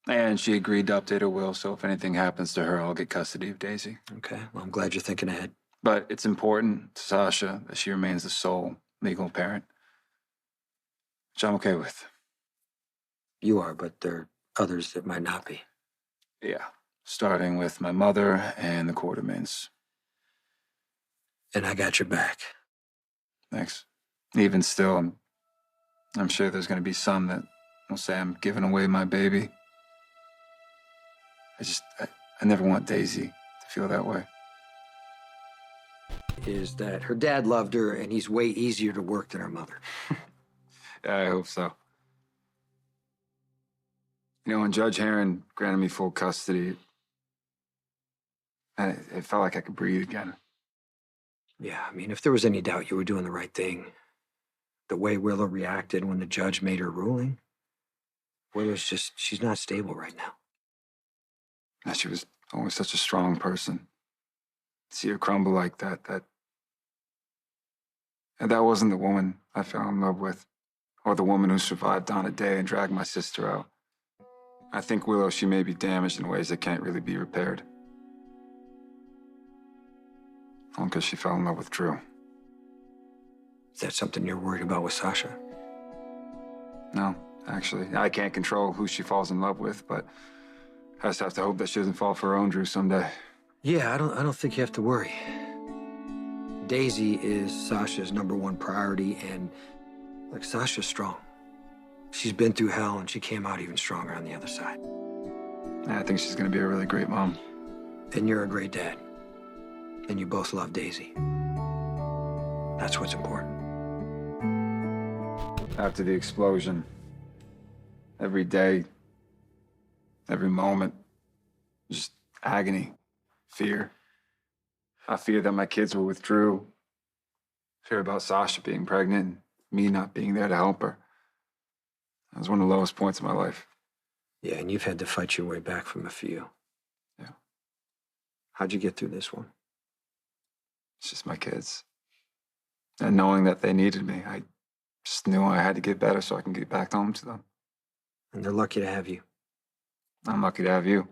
And she agreed to update her will, so if anything happens to her, I'll get custody of Daisy. Okay, well, I'm glad you're thinking ahead. But it's important to Sasha that she remains the sole legal parent, which I'm okay with. You are, but there are others that might not be. Yeah, starting with my mother and the Quartermaines. And I got your back. Thanks. Even still, I'm sure there's going to be some that will say I'm giving away my baby. I never want Daisy to feel that way. Is that her dad loved her, and he's way easier to work than her mother. Yeah, I hope so. You know, when Judge Heron granted me full custody, it felt like I could breathe again. Yeah, I mean, if there was any doubt you were doing the right thing, the way Willow reacted when the judge made her ruling, she's not stable right now. And she was always such a strong person. See her crumble like that, and that wasn't the woman I fell in love with, or the woman who survived on a day and dragged my sister out. I think Willow, she may be damaged in ways that can't really be repaired. All because she fell in love with Drew. Is that something you're worried about with Sasha? No, actually. I can't control who she falls in love with, but I just have to hope that she doesn't fall for her own Drew someday. Yeah, I don't think you have to worry. Daisy is Sasha's #1 priority, and look, Sasha's strong. She's been through hell, and she came out even stronger on the other side. I think she's going to be a really great mom. And you're a great dad. And you both love Daisy. That's what's important. After the explosion, every day, every moment, just agony, fear. I fear that my kids were with Drew. Fear about Sasha being pregnant, me not being there to help her. That was one of the lowest points of my life. Yeah, and you've had to fight your way back from a few. Yeah. How'd you get through this one? It's just my kids. And knowing that they needed me, I just knew I had to get better so I can get back home to them. And they're lucky to have you. I'm lucky to have you.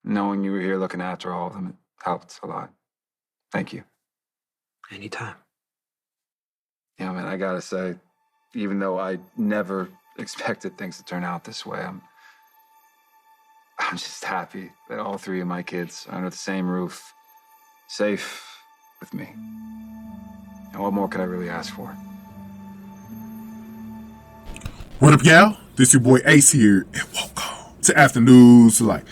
Knowing you were here looking after all of them, it helped a lot. Thank you. Anytime. Yeah, man, I gotta say, even though I never expected things to turn out this way, I'm just happy that all 3 of my kids are under the same roof, safe with me. And what more could I really ask for? What up, y'all? This your boy Ace here, and welcome to Afternoons Light.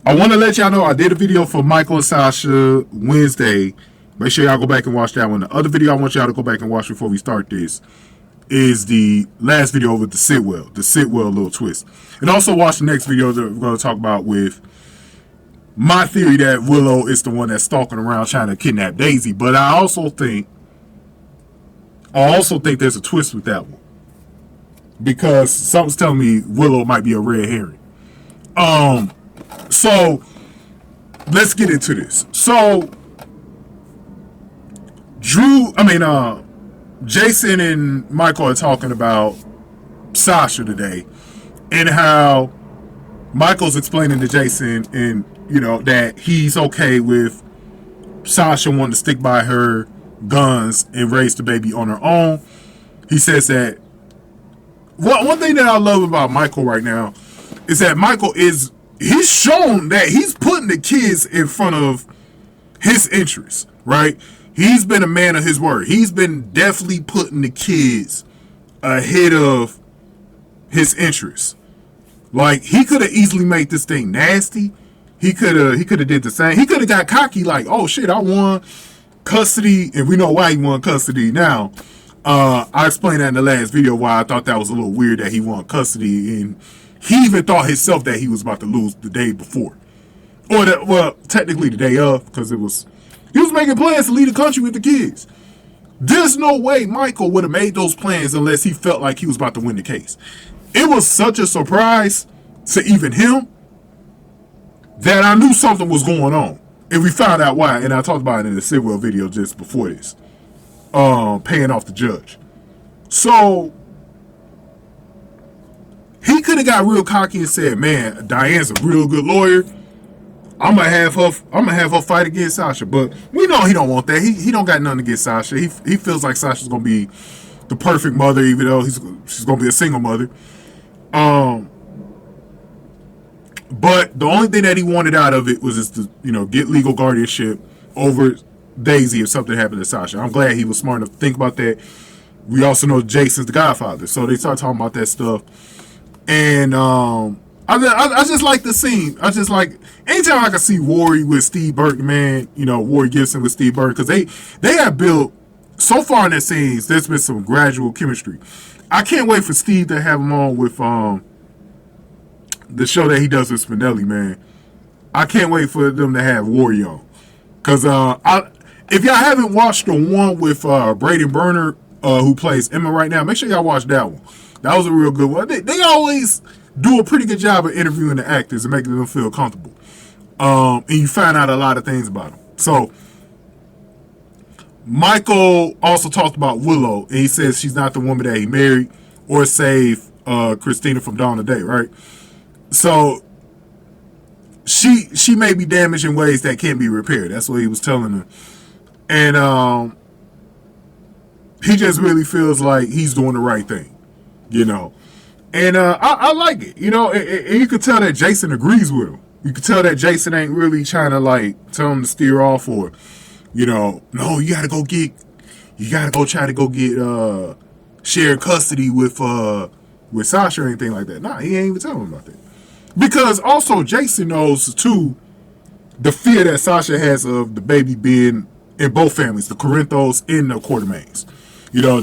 I want to let y'all know I did a video for Michael and Sasha Wednesday. Make sure y'all go back and watch that one. The other video I want y'all to go back and watch before we start this is the last video with the Sitwell little twist. And also watch the next video that we're going to talk about with my theory that Willow is the one that's stalking around trying to kidnap Daisy. But I also think there's a twist with that one, because something's telling me Willow might be a red herring. So let's get into this. So Jason and Michael are talking about Sasha today, and how Michael's explaining to Jason, and that he's okay with Sasha wanting to stick by her guns and raise the baby on her own. He says that one thing that I love about Michael right now is that he's shown that he's putting the kids in front of his interests, right? He's been a man of his word. He's been definitely putting the kids ahead of his interests. Like, he could have easily made this thing nasty. He could have did the same. He could have got cocky, like, oh shit, I won custody, and we know why he won custody now. I explained that in the last video why I thought that was a little weird that he won custody, and he even thought himself that he was about to lose the day before, or technically the day of, because he was making plans to leave the country with the kids. There's no way Michael would have made those plans unless he felt like he was about to win the case. It was such a surprise to even him that I knew something was going on. And we found out why, and I talked about it in the Sitwell video just before this. Paying off the judge. So, He could have got real cocky and said, "Man, Diane's a real good lawyer. I'm gonna have her fight against Sasha." But we know he don't want that. He don't got nothing against Sasha. He feels like Sasha's gonna be the perfect mother, even though she's gonna be a single mother. But the only thing that he wanted out of it was just to, get legal guardianship over Daisy if something happened to Sasha. I'm glad he was smart enough to think about that. We also know Jason's the Godfather, so they start talking about that stuff. And I just like the scene. I just like anytime I can see Warry with Steve Burton, man. Warry Gibson with Steve Burton, because they have built so far in their scenes. There's been some gradual chemistry. I can't wait for Steve to have him on with the show that he does with Spinelli, man. I can't wait for them to have Warry on, because if y'all haven't watched the one with Braden Burner, who plays Emma right now, make sure y'all watch that one. That was a real good one. They always do a pretty good job of interviewing the actors and making them feel comfortable. And you find out a lot of things about them. So, Michael also talked about Willow, and he says she's not the woman that he married or saved Kristina from Dawn of Day, right? So, she may be damaged in ways that can't be repaired. That's what he was telling her. And he just really feels like he's doing the right thing. And I like it, and you could tell that Jason agrees with him. You could tell that Jason ain't really trying to tell him to steer off, or, no, you gotta go try to go get shared custody with Sasha or anything like that. Nah, he ain't even telling him about that. Because also Jason knows too the fear that Sasha has of the baby being in both families, the Corinthos and the Quartermaines.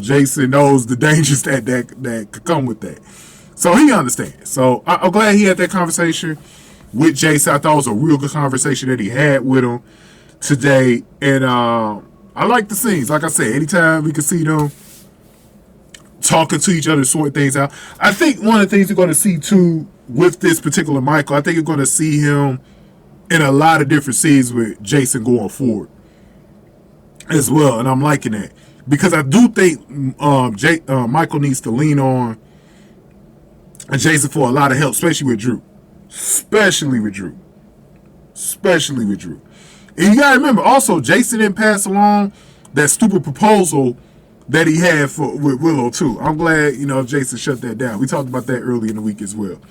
Jason knows the dangers that could come with that. So he understands. So I'm glad he had that conversation with Jason. I thought it was a real good conversation that he had with him today. And I like the scenes. Like I said, anytime we can see them talking to each other, sorting things out. I think one of the things you're going to see too with this particular Michael, I think you're going to see him in a lot of different scenes with Jason going forward as well. And I'm liking that. Because I do think Michael needs to lean on Jason for a lot of help, especially with Drew. And you got to remember, also, Jason didn't pass along that stupid proposal that he had with Willow, too. I'm glad, Jason shut that down. We talked about that early in the week as well.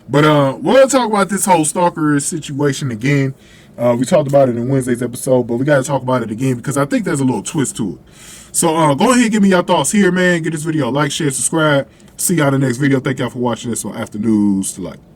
But we're going to talk about this whole stalker situation again. We talked about it in Wednesday's episode, but we got to talk about it again because I think there's a little twist to it. So go ahead and give me your thoughts here, man. Give this video a like, share, subscribe. See y'all in the next video. Thank y'all for watching this on After News to Like.